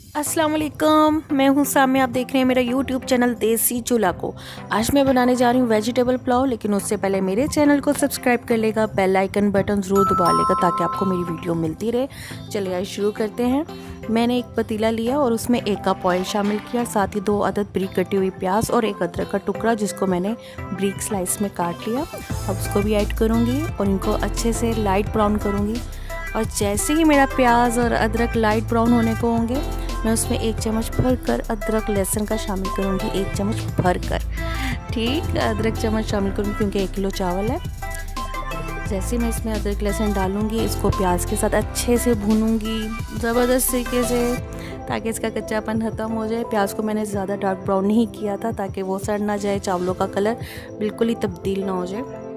अस्सलाम वालेकुम, मैं हूँ साम्या। आप देख रहे हैं मेरा यूट्यूब चैनल देसी चूल्हा को। आज मैं बनाने जा रही हूँ वेजिटेबल पुलाव, लेकिन उससे पहले मेरे चैनल को सब्सक्राइब कर लेगा, बेल आइकन बटन ज़रूर दबा लेगा ताकि आपको मेरी वीडियो मिलती रहे। चलिए आज शुरू करते हैं। मैंने एक पतीला लिया और उसमें 1 कप ऑयल शामिल किया, साथ ही 2 अदद बारीक कटी हुई प्याज और 1 अदरक का टुकड़ा जिसको मैंने बारीक स्लाइस में काट लिया। अब उसको भी ऐड करूँगी और इनको अच्छे से लाइट ब्राउन करूँगी। और जैसे ही मेरा प्याज और अदरक लाइट ब्राउन होने को होंगे, मैं उसमें 1 चम्मच भर कर अदरक लहसुन का शामिल करूँगी। 1 चम्मच भर कर, ठीक, अदरक चम्मच शामिल करूँगी क्योंकि 1 किलो चावल है। जैसे मैं इसमें अदरक लहसुन डालूँगी, इसको प्याज के साथ अच्छे से भूनूँगी ज़बरदस्त तरीके से ताकि इसका कच्चापन ख़त्म हो जाए। प्याज को मैंने ज़्यादा डार्क ब्राउन नहीं किया था ताकि वो सड़ ना जाए, चावलों का कलर बिल्कुल ही तब्दील ना हो जाए।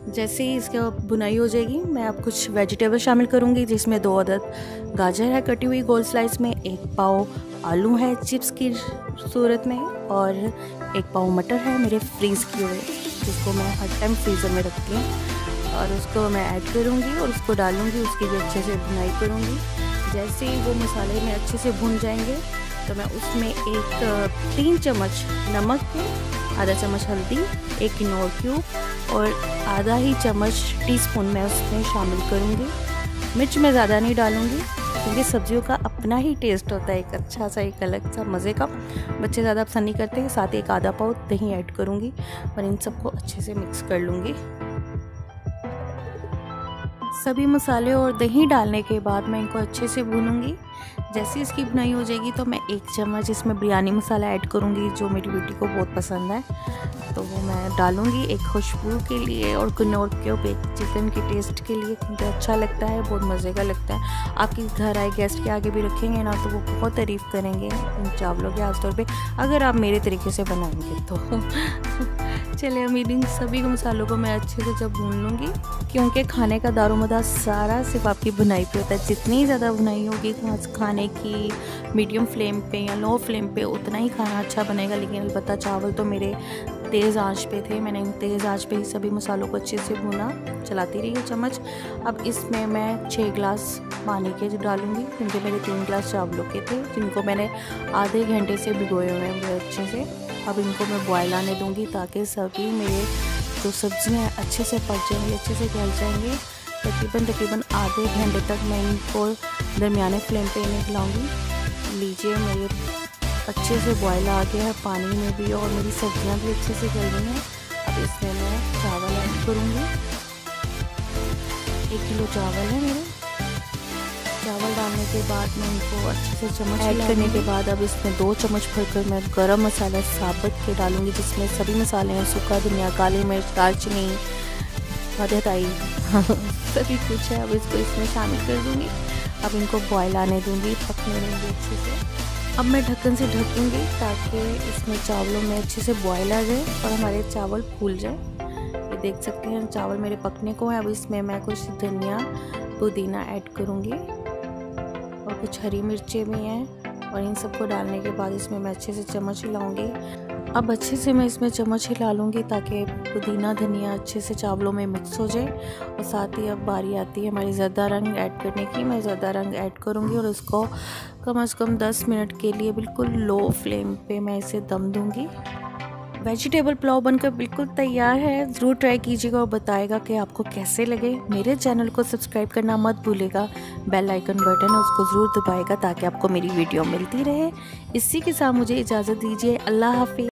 जैसे ही इसका बुनाई हो जाएगी, मैं अब कुछ वेजिटेबल शामिल करूँगी जिसमें 2 अदद गाजर है कटी हुई गोल स्लाइस में, 1 पाव आलू है चिप्स की सूरत में, और 1 पाव मटर है मेरे फ्रीज़ किए हुए जिसको मैं हर टाइम फ्रीज़र में रखती हूँ। और उसको मैं ऐड करूँगी और उसको डालूँगी, उसकी भी अच्छे से बुनाई करूँगी। जैसे ही वो मसाले में अच्छे से भुन जाएंगे तो मैं उसमें 3 चम्मच नमक के, आधा चम्मच हल्दी, 1 किनोर क्यूब और आधा ही चम्मच टीस्पून मैं उसमें शामिल करूँगी। मिर्च मैं ज़्यादा नहीं डालूँगी क्योंकि सब्जियों का अपना ही टेस्ट होता है, एक अच्छा सा, एक अलग सा मज़े का। बच्चे ज़्यादा पसंद नहीं करते हैं। साथ ही 1 आधा पाव दही ऐड करूँगी और इन सबको अच्छे से मिक्स कर लूँगी। सभी मसाले और दही डालने के बाद मैं इनको अच्छे से भूनूंगी। जैसे इसकी भुनाई हो जाएगी तो मैं 1 चम्मच इसमें बिरयानी मसाला ऐड करूंगी जो मेरी बेटी को बहुत पसंद है, तो वो मैं डालूंगी एक खुशबू के लिए और किनोर क्यूब एक चिकन के टेस्ट के लिए, क्योंकि अच्छा लगता है, बहुत मज़े का लगता है। आपके घर आए गेस्ट के आगे भी रखेंगे ना तो वो बहुत तारीफ़ करेंगे इन चावलों के खास तौर पे, अगर आप मेरे तरीके से बनाएंगे तो। चलिए अब इन सभी मसालों को मैं अच्छे से जब भून लूँगी, क्योंकि खाने का दारोमदार सारा सिर्फ आपकी भुनाई पे होता है। जितनी ज़्यादा भुनाई होगी खाने की मीडियम फ्लेम पे या लो फ्लेम पे, उतना ही खाना अच्छा बनेगा। लेकिन अलबत्ता चावल तो मेरे तेज़ आंच पे थे, मैंने तेज़ आंच पे ही सभी मसालों को अच्छे से भुना, चलाती रही चम्मच। अब इसमें मैं 6 गिलास पानी के डालूँगी क्योंकि मेरे 3 गिलास चावलों के थे जिनको मैंने आधे घंटे से भिगोए हुए हैं अच्छे से। अब इनको मैं बॉयल आने दूँगी ताकि सभी मेरे जो सब्जियाँ हैं अच्छे से पक जाएंगी, अच्छे से गल जाएंगे। तकरीबन आधे घंटे तक मैं इनको दरमियाने फ्लेम पे इन्हें खिलाऊँगी। लीजिए मेरे अच्छे से बॉयल आ गया है पानी में भी और मेरी सब्जियाँ भी अच्छे से गल गई हैं। अब इसमें मैं चावल ऐड करूँगी। 1 किलो चावल है मेरे। चावल डालने के बाद मैं इनको अच्छे से चम्मच ऐड करने के बाद अब इसमें 2 चम्मच भरकर मैं गरम मसाला साबुत के डालूँगी जिसमें सभी मसाले हैं, सूखा धनिया, काली मिर्च, दालचीनी, मधुराई सभी कुछ है। अब इसको इसमें शामिल कर दूँगी। अब इनको बॉयल आने दूँगी, पकने देंगी अच्छे से। अब मैं ढक्कन से ढकूँगी ताकि इसमें चावलों में अच्छे से बॉयल आ जाए और हमारे चावल फूल जाए। ये देख सकते हैं चावल मेरे पकने को है। अब इसमें मैं कुछ धनिया, पुदीना ऐड करूँगी और कुछ हरी मिर्चें भी हैं और इन सबको डालने के बाद इसमें मैं अच्छे से चम्मच हिलाऊंगी। अब अच्छे से मैं इसमें चम्मच हिला लूँगी ताकि पुदीना धनिया अच्छे से चावलों में मिक्स हो जाए। और साथ ही अब बारी आती है हमारी ज़रदा रंग ऐड करने की। मैं ज़रदा रंग ऐड करूँगी और उसको कम से कम 10 मिनट के लिए बिल्कुल लो फ्लेम पे मैं इसे दम दूँगी। वेजिटेबल पुलाव बनकर बिल्कुल तैयार है। ज़रूर ट्राई कीजिएगा और बताएगा कि आपको कैसे लगे। मेरे चैनल को सब्सक्राइब करना मत भूलेगा, बेल आइकन बटन है उसको ज़रूर दबाएगा ताकि आपको मेरी वीडियो मिलती रहे। इसी के साथ मुझे इजाज़त दीजिए। अल्लाह हाफ़िज़।